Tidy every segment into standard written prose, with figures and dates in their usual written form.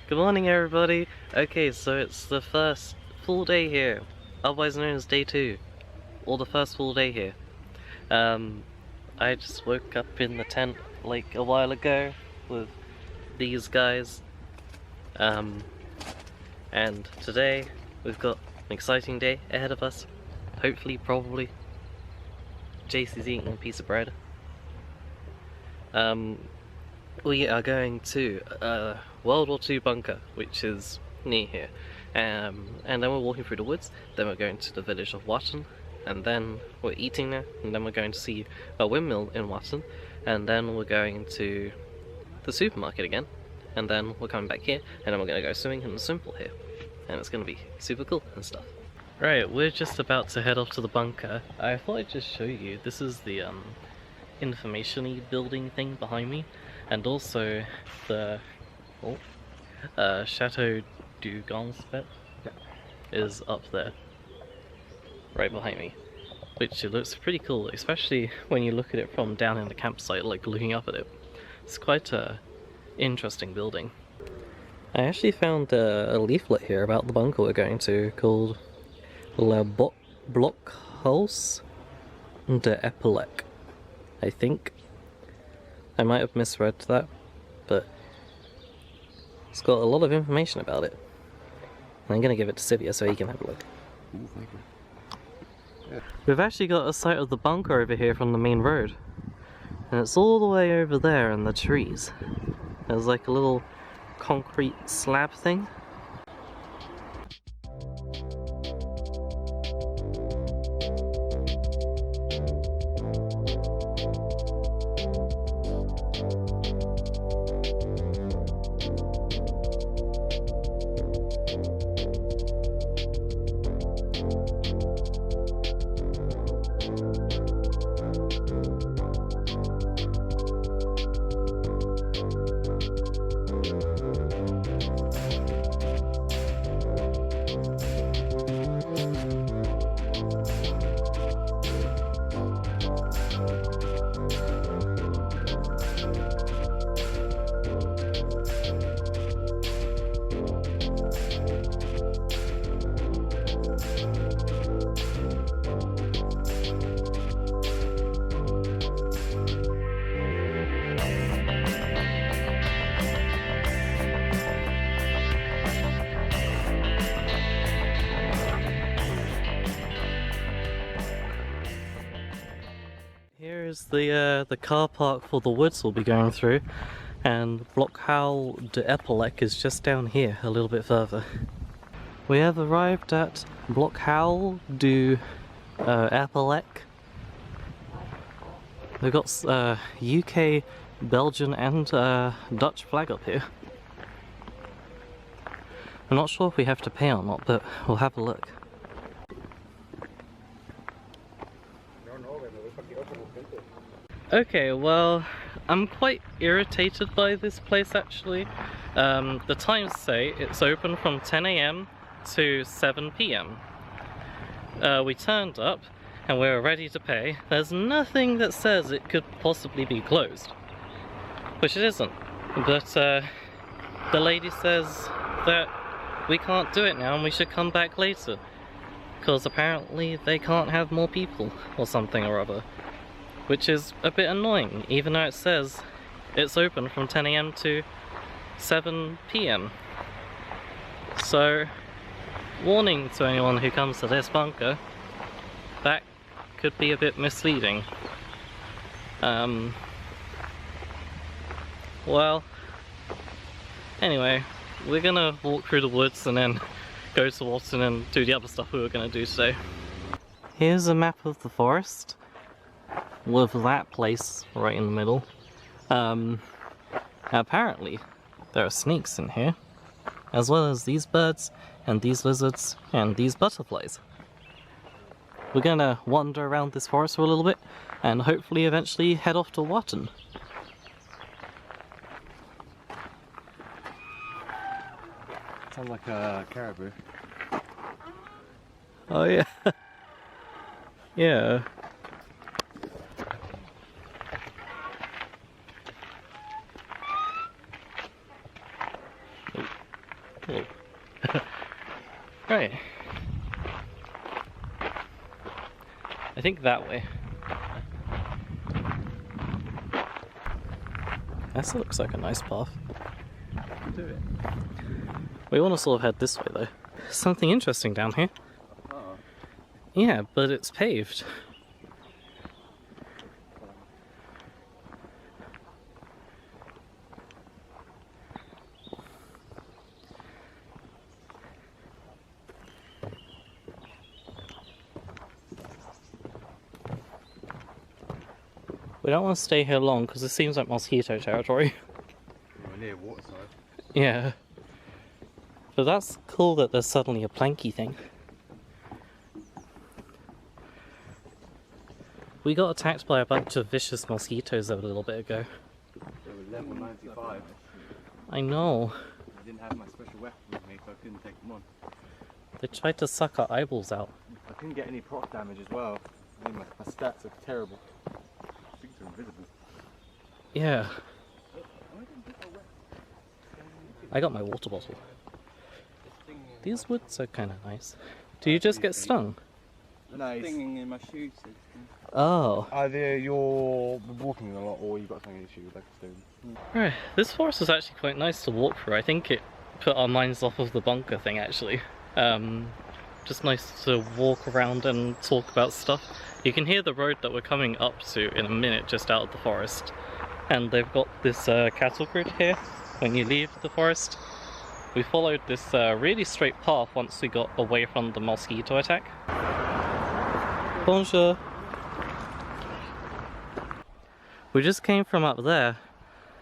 Good morning, everybody. Okay, so it's the first full day here, otherwise known as day 2, or the first full day here. I just woke up in the tent like a while ago with these guys, and today we've got an exciting day ahead of us. Hopefully, probably. Jacy's eating a piece of bread. We are going to World War II bunker, which is near here, and then we're walking through the woods, then we're going to the village of Watten, and then we're eating there, and then we're going to see a windmill in Watten, and then we're going to the supermarket again, and then we're coming back here, and then we're going to go swimming in the swimming pool here, and it's going to be super cool and stuff. Right, we're just about to head off to the bunker. I thought I'd just show you, this is the information-y building thing behind me, and also the Chateau du Gonspet is up there, right behind me, which it looks pretty cool, especially when you look at it from down in the campsite, like looking up at it. It's quite a interesting building. I actually found a leaflet here about the bunker we're going to called Le Blockhaus de Éperlecques, I think. I might have misread that, but it's got a lot of information about it. I'm going to give it to Sivyer so he can have a look. Ooh, thank you. Yeah. We've actually got a sight of the bunker over here from the main road. And it's all the way over there in the trees. There's like a little concrete slab thing. Here's the car park for the woods we'll be going through, and Blockhaus de Éperlecques is just down here a little bit further. We have arrived at Blockhaus de Éperlecques. We've got UK, Belgian and Dutch flag up here. I'm not sure if we have to pay or not, but we'll have a look. Okay, well, I'm quite irritated by this place actually. The times say it's open from 10 AM to 7 PM. We turned up and we were ready to pay. There's nothing that says it could possibly be closed, which it isn't. But the lady says that we can't do it now and we should come back later, because apparently they can't have more people or something or other. Which is a bit annoying, even though it says it's open from 10 AM to 7 PM. So, warning to anyone who comes to this bunker, that could be a bit misleading. Well, anyway, we're gonna walk through the woods and then go to Watten and do the other stuff we were gonna do today. Here's a map of the forest, with that place right in the middle. Apparently there are snakes in here, as well as these birds and these lizards and these butterflies. We're gonna wander around this forest for a little bit and hopefully eventually head off to Watten. Sounds like a caribou. Oh yeah. Yeah. Whoa. Right. I think that way. That looks like a nice path. Do it. We want to sort of head this way though. Something interesting down here. Oh. Yeah, but it's paved. We don't want to stay here long because it seems like mosquito territory. We're near waterside. Yeah. But that's cool that there's suddenly a planky thing. We got attacked by a bunch of vicious mosquitoes a little bit ago. They were level 95. I know. I didn't have my special weapon with me, so I couldn't take them on. They tried to suck our eyeballs out. I couldn't get any proc damage as well. I mean, my stats are terrible. Things are invisible. Yeah. I got my water bottle. These woods are kind of nice. Do you just get stung? Nice. Stinging in my shoes. Oh. Either you're walking a lot or you've got something in your shoe like a stone. Right. This forest is actually quite nice to walk through. I think it put our minds off of the bunker thing actually. Just nice to walk around and talk about stuff. You can hear the road that we're coming up to in a minute just out of the forest. And they've got this cattle grid here when you leave the forest. We followed this really straight path once we got away from the mosquito attack. Bonjour! We just came from up there,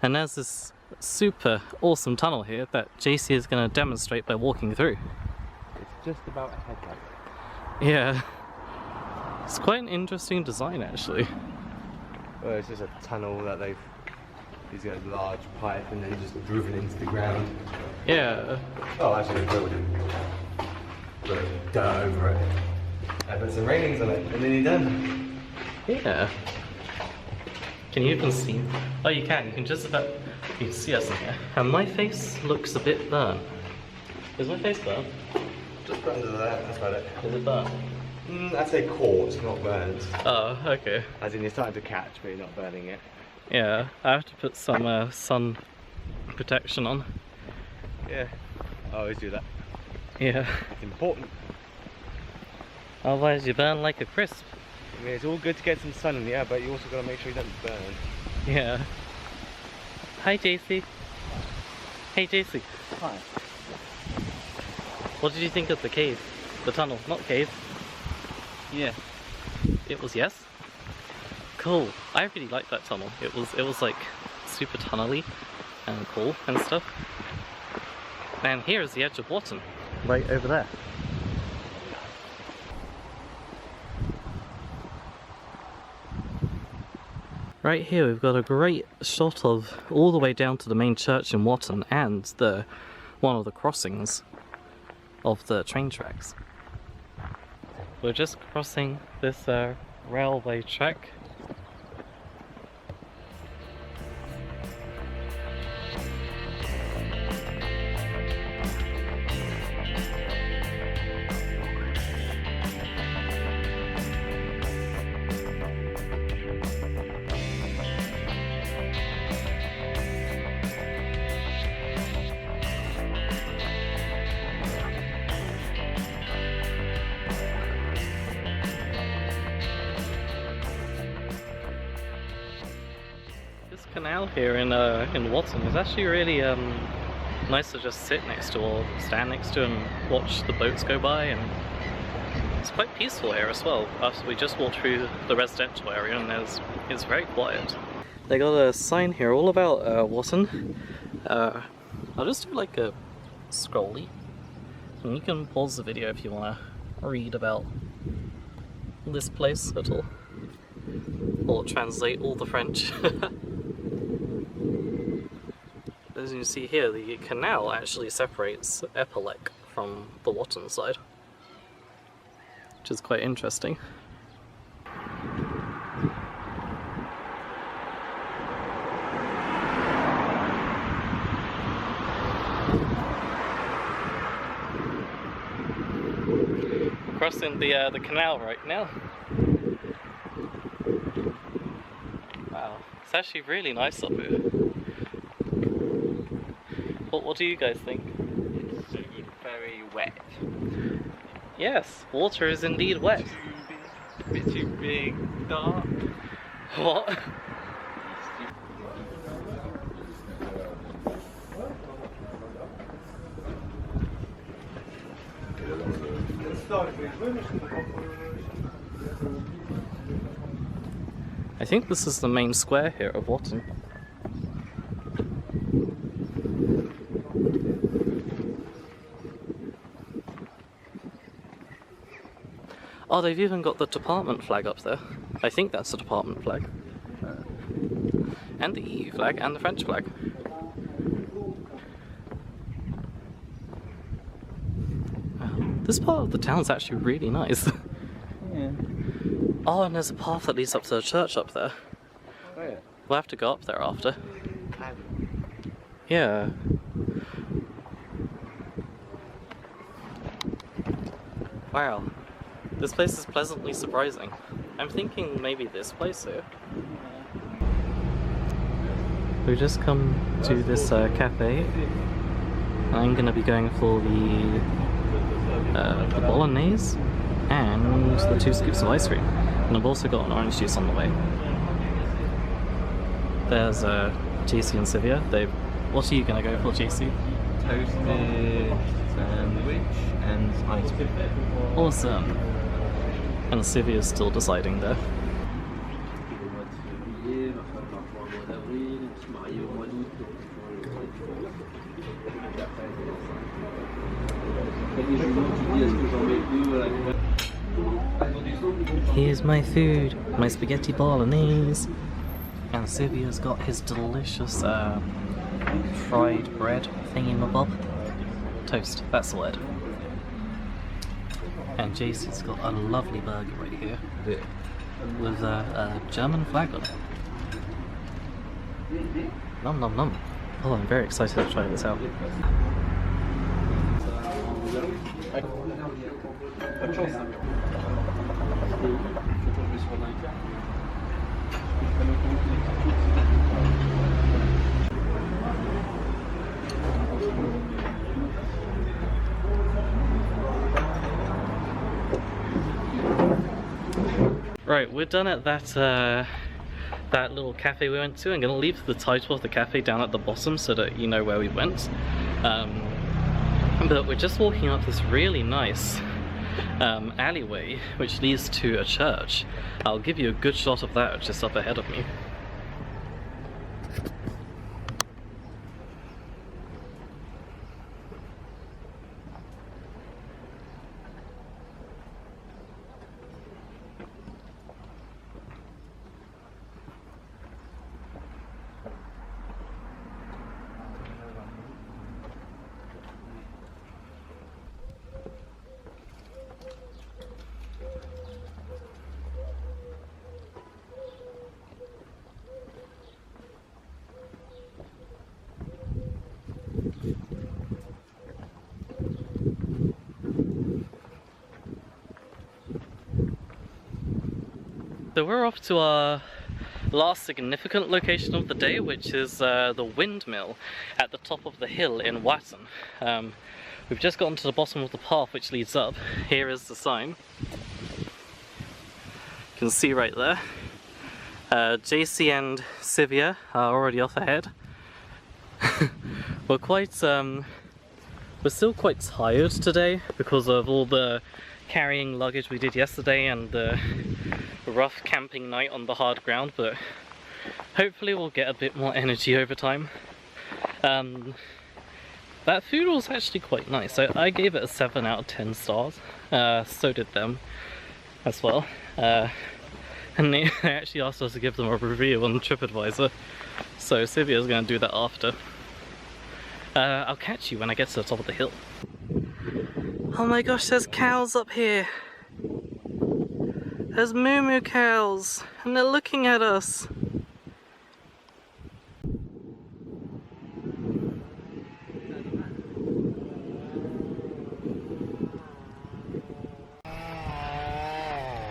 and there's this super awesome tunnel here that Jacy is going to demonstrate by walking through. It's just about a headlight. Yeah. It's quite an interesting design actually. Well, it's just a tunnel that he's got a large pipe and then just driven into the ground. Yeah. Oh, actually they built it. Put dirt over it. I put some railings on it and then you're done. Yeah. Can you even see? Oh, you can. You can just about. You can see us in here. And my face looks a bit burnt. Is my face burnt? Just under that, that's about it. Is it burnt? I'd say quartz, not burnt. Oh, okay. As in you're starting to catch, but you're not burning it. Yeah, I have to put some sun protection on. Yeah, I always do that. Yeah. It's important. Otherwise you burn like a crisp. I mean, it's all good to get some sun in the air, but you also got to make sure you don't burn. Yeah. Hi, Jacy. Hey, Jacy. Hi. What did you think of the cave? The tunnel, not cave. Yeah. It was yes? Cool. I really liked that tunnel. It was like super tunnely and cool and stuff. And here is the edge of Watten, right over there. Right here we've got a great shot of all the way down to the main church in Watten and one of the crossings of the train tracks. We're just crossing this railway track. Canal here in Watten is actually really nice to just sit next to or stand next to and watch the boats go by, and it's quite peaceful here as well. After we just walked through the residential area and it's very quiet. They got a sign here all about Watten. I'll just do like a scrolly, and you can pause the video if you want to read about this place at all, or translate all the French. As you can see here, the canal actually separates Éperlecques from the Watten side, which is quite interesting. crossing the canal right now. Wow, it's actually really nice up here. What do you guys think? It's very wet. Yes, water is indeed wet. A bit too big, dark. What? I think this is the main square here of Watten. Oh, they've even got the department flag up there. I think that's the department flag. And the EU flag and the French flag. Wow. This part of the town's actually really nice. Yeah. Oh, and there's a path that leads up to the church up there. Oh yeah. We'll have to go up there after. Yeah. Wow. This place is pleasantly surprising. I'm thinking maybe this place here. We've just come to this cafe. I'm gonna be going for the bolognese and the 2 scoops of ice cream. And I've also got an orange juice on the way. There's Jacy and Sivyer. What are you gonna go for, Jacy? Toasted sandwich and ice cream. Awesome. And Sivyer is still deciding there. Here's my food, my spaghetti bolognese. And Sivyer's got his delicious fried bread thingy-mabob. Toast, that's the word. And Jacy's got a lovely burger right here with a German flag on it. Nom nom nom. Oh, I'm very excited to try this out. Right, we're done at that little cafe we went to. I'm gonna leave the title of the cafe down at the bottom so that you know where we went. But we're just walking up this really nice alleyway which leads to a church. I'll give you a good shot of that just up ahead of me. So we're off to our last significant location of the day, which is the Windmill at the top of the hill in Watten. We've just gotten to the bottom of the path which leads up. Here is the sign. You can see right there. Jacy and Sivyer are already off ahead. We're still quite tired today because of all the carrying luggage we did yesterday and the rough camping night on the hard ground, but hopefully we'll get a bit more energy over time. That food was actually quite nice. I gave it a 7 out of 10 stars. So did them as well. And they actually asked us to give them a review on TripAdvisor, so Sivyer's going to do that after. I'll catch you when I get to the top of the hill. Oh my gosh, there's cows up here! There's moo cows, and they're looking at us.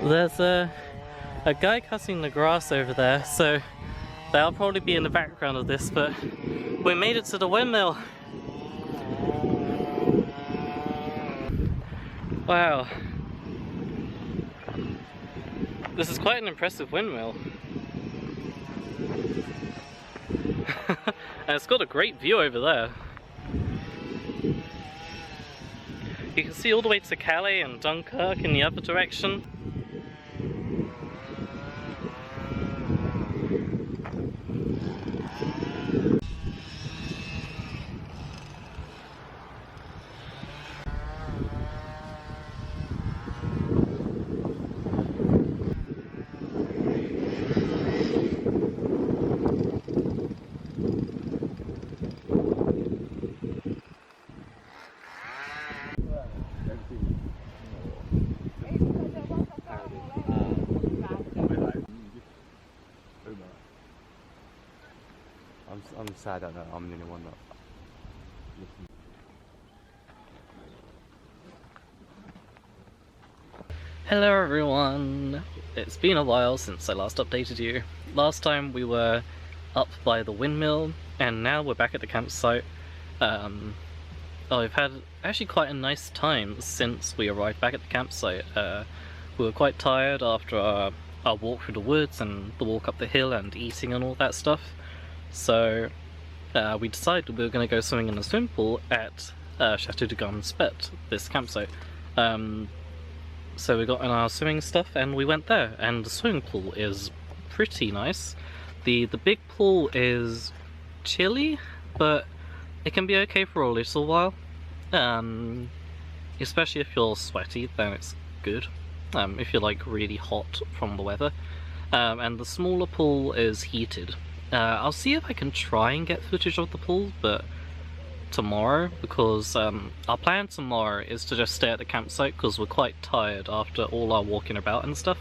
There's a guy cutting the grass over there, so they'll probably be in the background of this, but we made it to the windmill. Wow. This is quite an impressive windmill. And it's got a great view over there. You can see all the way to Calais and Dunkirk in the other direction. I'm sad that I'm the only one that listens. Hello everyone! It's been a while since I last updated you. Last time we were up by the windmill, and now we're back at the campsite. I've had actually quite a nice time since we arrived back at the campsite. We were quite tired after our walk through the woods and the walk up the hill and eating and all that stuff. So we decided we were going to go swimming in a swimming pool at Chateau de Garnspet, this campsite. So we got in our swimming stuff and we went there, and the swimming pool is pretty nice. The big pool is chilly, but it can be okay for a little while. Especially if you're sweaty, then it's good. If you're like really hot from the weather. And the smaller pool is heated. I'll see if I can try and get footage of the pool, but tomorrow, because our plan tomorrow is to just stay at the campsite because we're quite tired after all our walking about and stuff.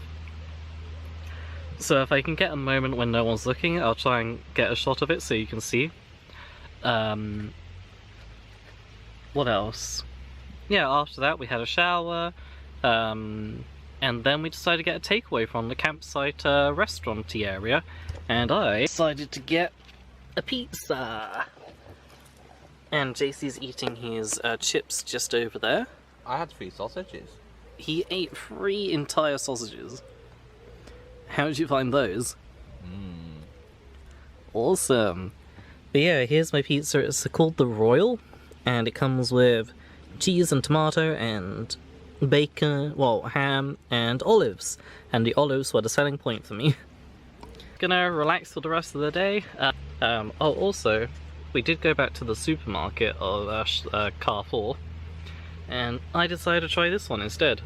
So if I can get a moment when no one's looking, I'll try and get a shot of it so you can see. What else? Yeah, after that we had a shower, and then we decided to get a takeaway from the campsite restaurant-y area, and I decided to get a pizza. And Jacy's eating his chips just over there. I had 3 sausages. He ate 3 entire sausages. How did you find those? Awesome. But yeah, here's my pizza. It's called the Royal, and it comes with cheese and tomato and bacon, well, ham and olives. And the olives were the selling point for me. Gonna relax for the rest of the day. Oh, also, we did go back to the supermarket of Carrefour, and I decided to try this one instead.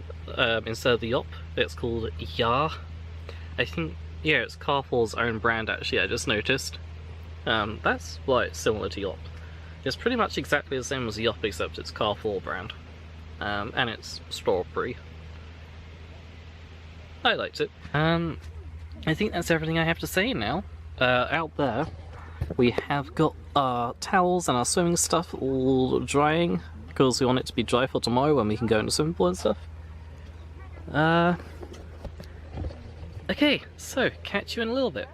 Instead of the Yop, it's called Ya. I think, yeah, it's Carrefour's own brand actually, I just noticed. That's why it's similar to Yop. It's pretty much exactly the same as Yop, except it's Carrefour brand. And it's strawberry. I liked it. I think that's everything I have to say now. Out there, we have got our towels and our swimming stuff all drying, because we want it to be dry for tomorrow when we can go in the swimming pool and stuff. Okay, so catch you in a little bit.